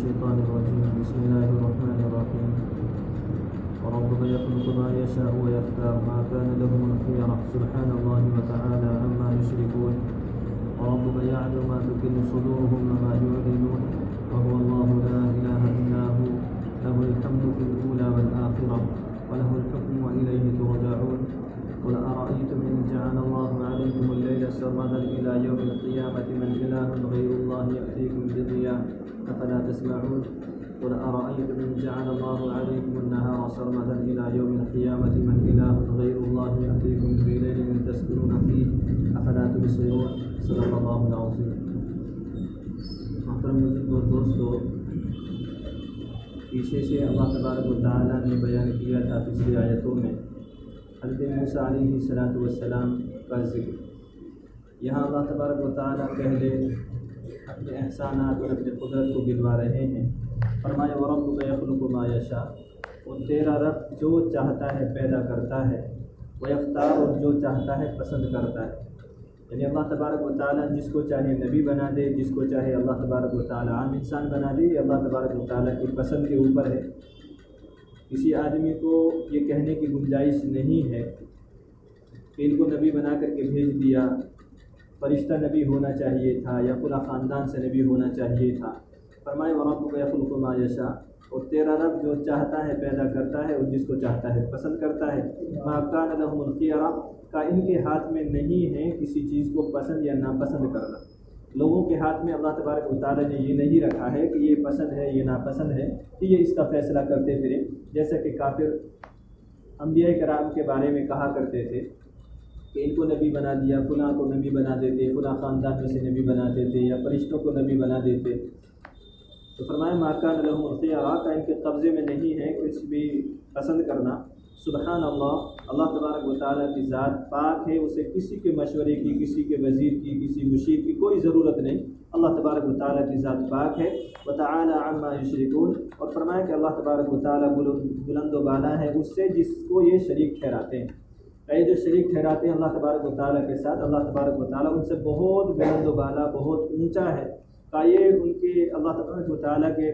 الشيطان الرجيم. بسم الله الرحمن الرحيم. وربك يخلق ما يشاء ويختار ما كان لهم الخيرة سبحان الله وتعالى عما يشركون. وربك يعلم ما تكن صدورهم وما يعلنون وهو الله لا إله إلا هو له الحمد في الأولى والآخرة وله الحكم وإليه ترجعون. قل أرأيتم إن جعل الله عليكم الليل سرمدا إلى يوم القيامة من إله غير الله يأتيكم بضياء أفلا تسمعون. قل أرأيتم إن جعل الله عليكم النهار سرمدا إلى يوم القيامة من إله غير الله يأتيكم بليل تسكنون فيه أفلا تبصرون. صدق الله العظيم. محترم بزرگ اور دوستو، پیچھے سے اللہ تبارک و تعالیٰ نے بیان کیا تھا پچھلی آیتوں میں حضرت موسیٰ علیہ السلام کا ذکر. یہاں اللہ تبارک و تعالیٰ پہلے اپنے احسانات اور اپنے قدرت کو گنوا رہے ہیں. فرمایا وَرَبُّكَ يَخْلُقُ مَا يَشَاءُ، اور تیرا رب جو چاہتا ہے پیدا کرتا ہے، وَيَخْتَارُ، اور جو چاہتا ہے پسند کرتا ہے. یعنی اللہ تبارک و تعالیٰ جس کو چاہے نبی بنا دے، جس کو چاہے اللہ تبارک و تعالیٰ عام انسان بنا دے، یہ اللہ تبارک و تعالیٰ کی پسند کے اوپر ہے. کسی آدمی کو یہ کہنے کی گنجائش نہیں ہے کہ ان کو نبی بنا کر کے بھیج دیا، فرشتہ نبی ہونا چاہیے تھا یا فلاں خاندان سے نبی ہونا چاہیے تھا. فرمائے وَرَبُّكَ يَخْلُقُ مَا يَشَاءُ، اور تیرا رب جو چاہتا ہے پیدا کرتا ہے اور جس کو چاہتا ہے پسند کرتا ہے. مَا كَانَ لَهُمُ الْخِيَرَةُ، کا ان کے ہاتھ میں نہیں ہے کسی چیز کو پسند یا ناپسند کرنا. لوگوں کے ہاتھ میں اللہ تبارک و تعالیٰ نے یہ نہیں رکھا ہے کہ یہ پسند ہے یہ ناپسند ہے کہ یہ اس کا فیصلہ کرتے پھریں. جیسا کہ کافر انبیاء کرام کے بارے میں کہا کرتے تھے کہ ان کو نبی بنا دیا، فلاں کو نبی بنا دیتے، فلاں خاندان میں سے نبی بنا دیتے یا فرشتوں کو نبی بنا دیتے. تو فرمایا مَا كَانَ لَهُمُ الْخِيَرَةُ، کا ان کے قبضے میں نہیں ہے کچھ بھی پسند کرنا. سبحان اللہ، اللہ تبارک و تعالیٰ کی ذات پاک ہے، اسے کسی کے مشورے کی، کسی کے وزیر کی، کسی مشیر کی کوئی ضرورت نہیں. اللہ تبارک و تعالیٰ کی ذات پاک ہے. وَتَعَالَى عَمَّا يُشْرِكُونَ، اور فرمایا کہ اللہ تبارک و تعالیٰ بلند و بالا ہے اس سے جس کو یہ شریک ٹھہراتے ہیں. یہ جو شریک ٹھہراتے ہیں اللہ تبارک و تعالیٰ کے ساتھ، اللہ تبارک و تعالیٰ ان سے بہت بلند و بالا، بہت اونچا ہے. یہ ان کے اللہ تبارک و تعالیٰ کے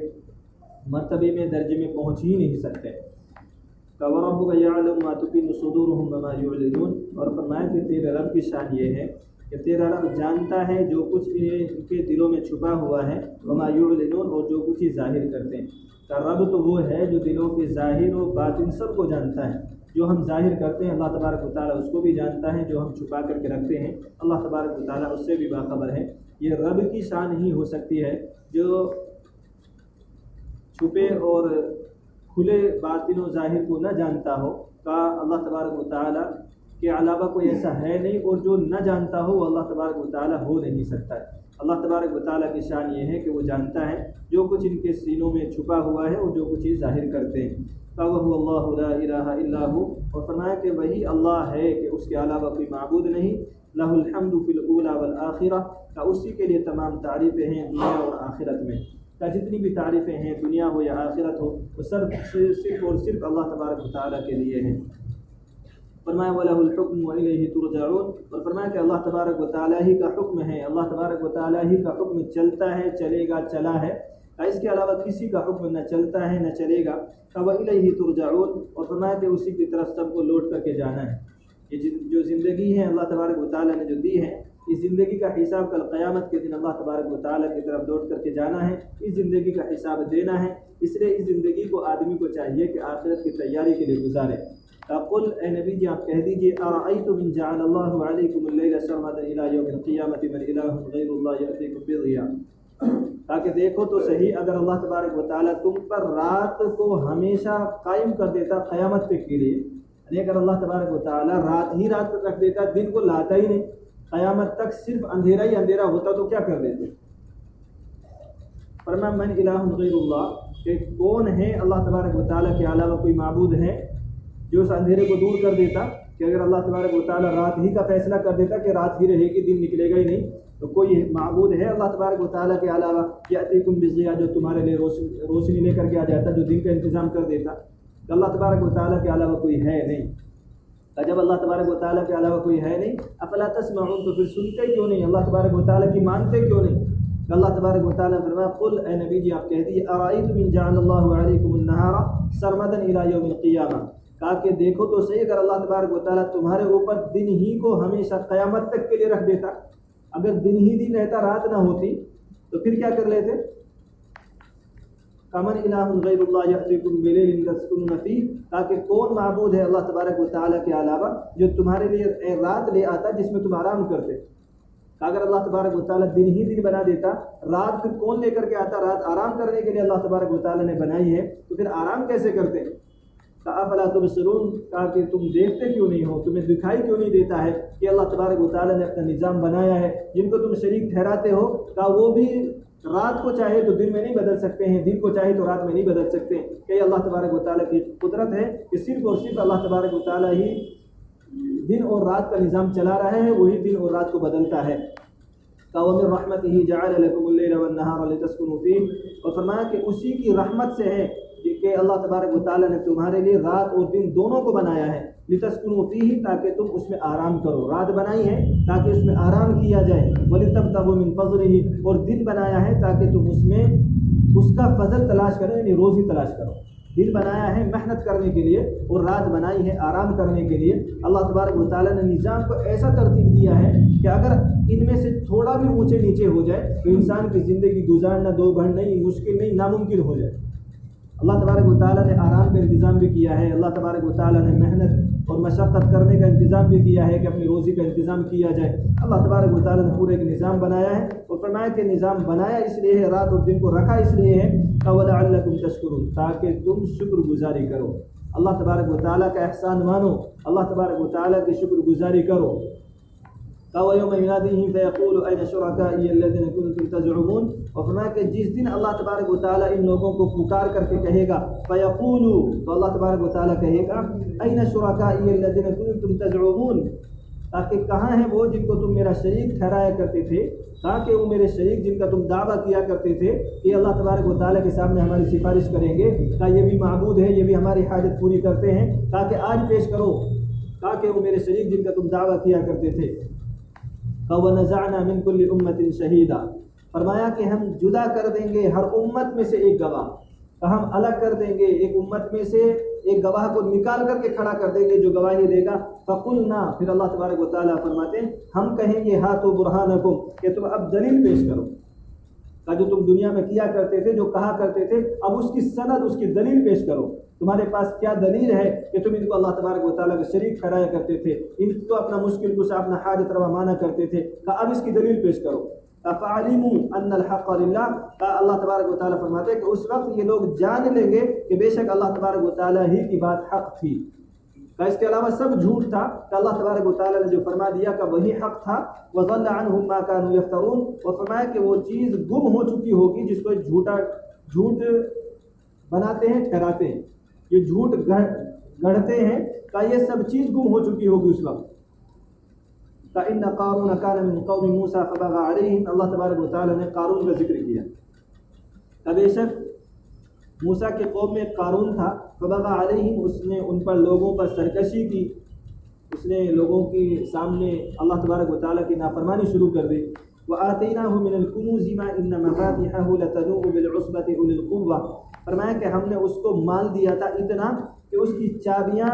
مرتبے میں، درجے میں پہنچ ہی نہیں سکتے. وَرَبُّكَ يَعْلَمُ مَا تُكِنُّ صُدُورُهُمْ وَمَا يُعْلِنُونَ، اور فرمایا کہ تیرے رب کی شان یہ ہے کہ تیرا رب جانتا ہے جو کچھ ان کے دلوں میں چھپا ہوا ہے، وَمَا يُعْلِنُونَ، اور جو کچھ ہی ظاہر کرتے ہیں. کہ رب تو وہ ہے جو دلوں کے ظاہر و باطن سب کو جانتا ہے. جو ہم ظاہر کرتے ہیں اللہ تبارک و تعالیٰ اس کو بھی جانتا ہے، جو ہم چھپا کر کے رکھتے ہیں اللہ تبارک و تعالیٰ اس سے بھی باخبر ہے. یہ رب کی شان ہی ہو سکتی ہے جو چھپے اور کھلے باطن و ظاہر کو نہ جانتا ہو. کا اللہ تبارک و تعالیٰ کے علاوہ کوئی ایسا ہے نہیں، اور جو نہ جانتا ہو وہ اللہ تبارک و تعالیٰ ہو نہیں سکتا ہے. اللہ تبارک و تعالیٰ کی شان یہ ہے کہ وہ جانتا ہے جو کچھ ان کے سینوں میں چھپا ہوا ہے اور جو کچھ یہ ظاہر کرتے ہیں. وَهُوَ اللَّهُ لَا إِلَٰهَ إِلَّا هُوَ، اور فرمایا کہ وہی اللہ ہے کہ اس کے علاوہ کوئی معبود نہیں. لَهُ الْحَمْدُ فِي الْأُولَىٰ وَالْآخِرَةِ، کا اسی کے لیے تمام تعریفیں ہیں دنیا اور آخرت میں. کا جتنی بھی تعریفیں ہیں دنیا ہو یا آخرت ہو وہ صرف اور صرف اللہ تبارک و تعالیٰ کے لیے ہیں. فرمایا وَلَهُ الْحُكْمُ وَإِلَيْهِ تُرْجَعُونَ، اور فرمایا کہ اللہ تبارک و تعالیٰ ہی کا حکم ہے، اللہ تبارک و تعالیٰ ہی کا حکم چلتا ہے، چلے گا، چلا ہے. اس کے علاوہ کسی کا حکم نہ چلتا ہے نہ چلے گا. وَإِلَيْهِ تُرْجَعُونَ، اور فرمایا کہ اسی کی طرف سب کو لوٹ کر کے جانا ہے. یہ جو زندگی ہے اللہ تبارک و تعالیٰ نے جو دی ہے، اس زندگی کا حساب کل قیامت کے دن اللہ تبارک و تعالیٰ کی طرف لوٹ کر کے جانا ہے. اس زندگی کا حساب دینا ہے، اس لیے اس زندگی کو آدمی کو چاہیے کہ آخرت کی تیاری کے لیے گزارے. قل، اے نبی جی آپ کہہ دیجئے ارأیتم ان جعل اللہ علیکم اللیل سرمدا الی یوم القیامۃ من الہ غیر اللہ یأتیکم بضیاء، تاکہ دیکھو تو صحیح اگر اللہ تبارک و تعالیٰ تم پر رات کو ہمیشہ قائم کر دیتا قیامت تک کے لیے، یعنی اگر اللہ تبارک و تعالیٰ رات ہی رات تک رکھ دیتا، دن کو لاتا ہی نہیں، قیامت تک صرف اندھیرا ہی اندھیرا ہوتا تو کیا کر دیتے. فرمایا من الہ غیر اللہ، کہ کون ہے اللہ تبارک و تعالیٰ کے علاوہ کوئی معبود ہے جو اس اندھیرے کو دور کر دیتا. کہ اگر اللہ تبارک و تعالیٰ رات ہی کا فیصلہ کر دیتا کہ رات ہی رہے گی، دن نکلے گا ہی نہیں، تو کوئی معبود ہے اللہ تبارک و تعالیٰ کے علاوہ یأتیکم بضیاء، جو تمہارے لیے روشنی لے کر کے آ جاتا، جو دن کا انتظام کر دیتا. اللہ تبارک و تعالیٰ کے علاوہ کوئی ہے نہیں. جب اللہ تبارک و تعالیٰ کے علاوہ کوئی ہے نہیں، افلا تسمعون، تو پھر سنتے کیوں نہیں، اللہ تبارک و تعالیٰ کی مانتے کیوں نہیں. کہ اللہ تبارک و تعالیٰ نے فرمایا قل اے نبی جی آپ کہہ دیجیے ارائیتم ان جعل اللہ علیکم النہار سرمدا الی یوم القیامہ، کہا کہ دیکھو تو صحیح اگر اللہ تبارک و تعالیٰ تمہارے اوپر دن ہی کو ہمیشہ قیامت تک کے لیے رکھ دیتا، اگر دن ہی دن رہتا رات نہ ہوتی تو پھر کیا کر لیتے؟ کمن الہ غیر اللہ یأتیکم بلیل تسکنون فیہ، تاکہ کون معبود ہے اللہ تبارک و تعالیٰ کے علاوہ جو تمہارے لیے رات لے آتا جس میں تم آرام کرتے۔ اگر اللہ تبارک و تعالیٰ دن ہی دن بنا دیتا، رات پھر کون لے کر کے آتا؟ رات آرام کرنے کے لیے اللہ تبارک و تعالیٰ نے بنائی ہے، تو پھر آرام کیسے کرتے؟ افلا تبصرون، کہا کہ تم دیکھتے کیوں نہیں ہو، تمہیں دکھائی کیوں نہیں دیتا ہے کہ اللہ تبارک و تعالیٰ نے اپنا نظام بنایا ہے، جن کو تم شریک ٹھہراتے ہو، کہا وہ بھی رات کو چاہے تو دن میں نہیں بدل سکتے ہیں، دن کو چاہے تو رات میں نہیں بدل سکتے، کہ یہ اللہ تبارک و تعالیٰ کی قدرت ہے کہ صرف اور صرف اللہ تبارک و تعالیٰ ہی دن اور رات کا نظام چلا رہا ہے، وہی دن اور رات کو بدلتا ہے۔ وَمِن رَحْمَتِهِ جَعَلَ لَكُمُ اللَّيْلَ وَالنَّهَارَ لِتَسْكُنُوا فِيهِ، اور فرمایا کہ اسی کی رحمت سے ہے کہ اللہ تبارک و تعالیٰ نے تمہارے لیے رات اور دن دونوں کو بنایا ہے، لِتَسْكُنُوا فِيهِ، تاکہ تم اس میں آرام کرو، رات بنائی ہے تاکہ اس میں آرام کیا جائے، وَلِتَبْتَغُوا مِن فَضْلِهِ، اور دن بنایا ہے تاکہ تم اس میں اس کا فضل تلاش کرو، یعنی روزی تلاش کرو۔ دن بنایا ہے محنت کرنے کے لیے اور رات بنائی ہے آرام کرنے کے لیے۔ اللہ تبارک و تعالیٰ نے نظام کو ایسا ترتیب دیا ہے کہ اگر ان میں سے تھوڑا بھی اونچے نیچے ہو جائے تو انسان کی زندگی گزارنا دو بھر نہیں، مشکل نہیں، ناممکن ہو جائے۔ اللہ تبارک و تعالیٰ نے آرام کا انتظام بھی کیا ہے، اللہ تبارک و تعالیٰ نے محنت اور مشقت کرنے کا انتظام بھی کیا ہے کہ اپنی روزی کا انتظام کیا جائے۔ اللہ تبارک و تعالیٰ نے پورے ایک نظام بنایا ہے، اور فرمایا کہ نظام بنایا اس لیے ہے، رات اور دن کو رکھا اس لیے ہے وَلَعَلَّكُمْ تَشْكُرُونَ، تاکہ تم شکر گزاری کرو، اللہ تبارک و تعالیٰ کا احسان مانو، اللہ تبارک و تعالیٰ کی شکر گزاری کرو۔ وَيَوْمَ يُنَادِيهِمْ فَيَقُولُ أَيْنَ شُرَكَائِيَ الَّذِينَ كُنتُمْ تَزْعُمُونَ، اور فرمایا کہ جس دن اللہ تبارک و تعالیٰ ان لوگوں کو پکار کر کے کہے گا، فَيَقُولُ، تو اللہ تبارک و تعالیٰ کہے گا أَيْنَ شُرَكَائِيَ الَّذِينَ كُنتُمْ تَزْعُمُونَ، تاکہ کہاں ہیں وہ جن کو تم میرا شریک ٹھہرایا کرتے تھے، تاکہ وہ میرے شریک جن کا تم دعویٰ کیا کرتے تھے کہ اللہ تبارک و تعالیٰ کے سامنے ہماری سفارش کریں گے، کہ یہ بھی معبود ہے، یہ بھی ہماری حاجت پوری کرتے ہیں، تاکہ آج پیش کرو، تاکہ وہ میرے شریک جن کا تم دعویٰ کیا کرتے تھے۔ وَنَزَعْنَا مِن كُلِّ أُمَّةٍ شَهِيدًا، فرمایا کہ ہم جدا کر دیں گے ہر امت میں سے ایک گواہ، کہ ہم الگ کر دیں گے ایک امت میں سے ایک گواہ کو نکال کر کے کھڑا کر دیں گے جو گواہی دے گا۔ فَقُلْنَا، پھر اللہ تبارک و تعالیٰ فرماتے ہیں ہم کہیں گے ہاتھو برہانکم، کہ تم اب دلیل پیش کرو، کہ جو تم دنیا میں کیا کرتے تھے، جو کہا کرتے تھے، اب اس کی سند، اس کی دلیل پیش کرو، تمہارے پاس کیا دلیل ہے کہ تم ان کو اللہ تبارک و تعالیٰ کا شریک ٹھہرایا کرتے تھے، ان کو اپنا مشکل کشا، اپنا حاجت روا مانا کرتے تھے، کہ اب اس کی دلیل پیش کرو۔ فَعَلِمُوا أَنَّ الْحَقَّ لِلَّهِ، کہ اللہ تبارک و تعالیٰ فرماتے ہیں کہ اس وقت یہ لوگ جان لیں گے کہ بے شک اللہ تبارک و تعالیٰ ہی کی بات حق تھی، کہ اس کے علاوہ سب جھوٹ تھا، کہ اللہ تبارک و تعالیٰ نے جو فرما دیا کہ وہی حق تھا۔ وَضَلَّ عَنْهُمْ مَا كَانُوا يَفْتَرُونَ، اور فرمایا کہ وہ چیز گم ہو چکی ہوگی جس کو جھوٹ بناتے ہیں، ٹھہراتے ہیں، یہ جھوٹ گڑھتے ہیں، کہ یہ سب چیز گم ہو چکی ہوگی اس وقت۔ فَإِنَّ قَارُونَ كَانَ مِن قَوْمِ مُوسَىٰ فَبَغَىٰ عَلَيْهِمْ، اللہ تبارک و تعالیٰ نے قارون کا ذکر کیا، کہ بے شک موسیٰ کے قوم میں قارون تھا، فَبَغَىٰ عَلَيْهِمْ، اس نے ان پر لوگوں پر سرکشی کی، اس نے لوگوں کے سامنے اللہ تبارک و تعالیٰ کی نافرمانی شروع کر دی۔ وَآتَيْنَاهُ مِنَ الْكُنُوزِ مَا إِنَّ مَفَاتِحَهُ لَتَنُوءُ بِالْعُصْبَةِ أُولِي الْقُوَّةِ، فرمایا کہ ہم نے اس کو مال دیا تھا اتنا کہ اس کی چابیاں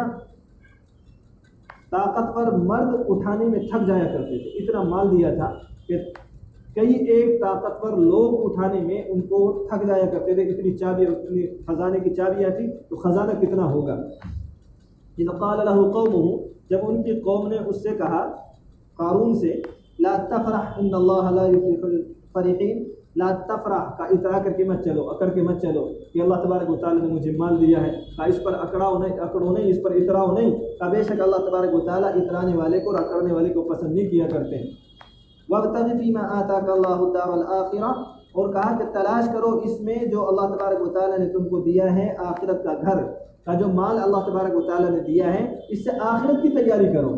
طاقتور مرد اٹھانے میں تھک جایا کرتے تھے، اتنا مال دیا تھا کہ کئی ایک طاقتور لوگ اٹھانے میں ان کو تھک جایا کرتے تھے، اتنی چابیاں، اتنی خزانے کی چابیاں تھی، تو خزانہ کتنا ہوگا۔ اذ قال له قومه، جب ان کی قوم نے اس سے کہا، قارون سے، لا تفرح ان اللہ لا يفلح الفرحین، لا تفرح کا اطراء کر کے مت چلو، اکڑ کے مت چلو، کہ اللہ تبارک و تعالیٰ نے مجھے مال دیا ہے، کہ اس پر اکڑو نہیں، اس پر اتراؤ نہیں، کہ بے شک اللہ تبارک و تعالیٰ اترانے والے کو اور اکڑنے والے کو پسند نہیں کیا کرتے ہیں۔ وَابْتَغِ فِيمَا آتَاكَ اللَّهُ الدَّارَ الْآخِرَةَ، اور کہا کہ تلاش کرو اس میں جو اللہ تبارک و تعالیٰ نے تم کو دیا ہے آخرت کا گھر، کا جو مال اللہ تبارک و تعالیٰ نے دیا ہے اس سے آخرت کی تیاری کرو،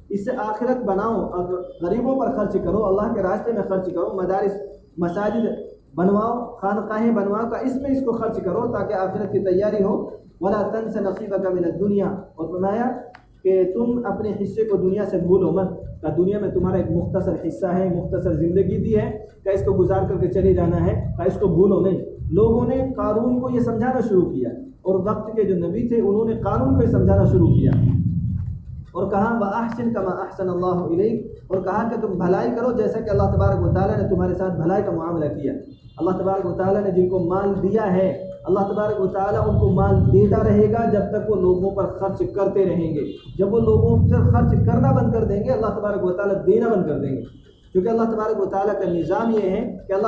اس سے آخرت بناؤ، غریبوں پر خرچ کرو، اللہ کے راستے میں خرچ کرو، مدارس مساجد بنواؤ، خانقاہیں بنواؤ، کا اس میں اس کو خرچ کرو تاکہ آخرت کی تیاری ہو۔ وَلَا تَنْسَ نَصِيبَكَ مِنَ الدُّنْيَا، اور فرمایا کہ تم اپنے حصے کو دنیا سے بھولو مت، کہ دنیا میں تمہارا ایک مختصر حصہ ہے، مختصر زندگی دی ہے کہ اس کو گزار کر کے چلے جانا ہے، کہ اس کو بھولو نہیں۔ لوگوں نے قارون کو یہ سمجھانا شروع کیا، اور وقت کے جو نبی تھے انہوں نے قارون کو یہ سمجھانا شروع کیا اور کہا وَأَحْسِن كَمَا أَحْسَنَ اللَّهُ إِلَيْكَ، اور کہا کہ تم بھلائی کرو جیسا کہ اللہ تبارک و تعالیٰ نے تمہارے ساتھ بھلائی کا معاملہ کیا۔ اللہ تبارک و تعالیٰ نے جن کو مال دیا ہے، اللہ تبارک و تعالیٰ ان کو مال دیتا رہے گا جب تک وہ لوگوں پر خرچ کرتے رہیں گے۔ جب وہ لوگوں سے خرچ کرنا بند کر دیں گے، اللہ تبارک و تعالیٰ دینا بند کر دیں گے، کیونکہ اللہ تبارک و تعالیٰ کا نظام یہ ہے کہ اللہ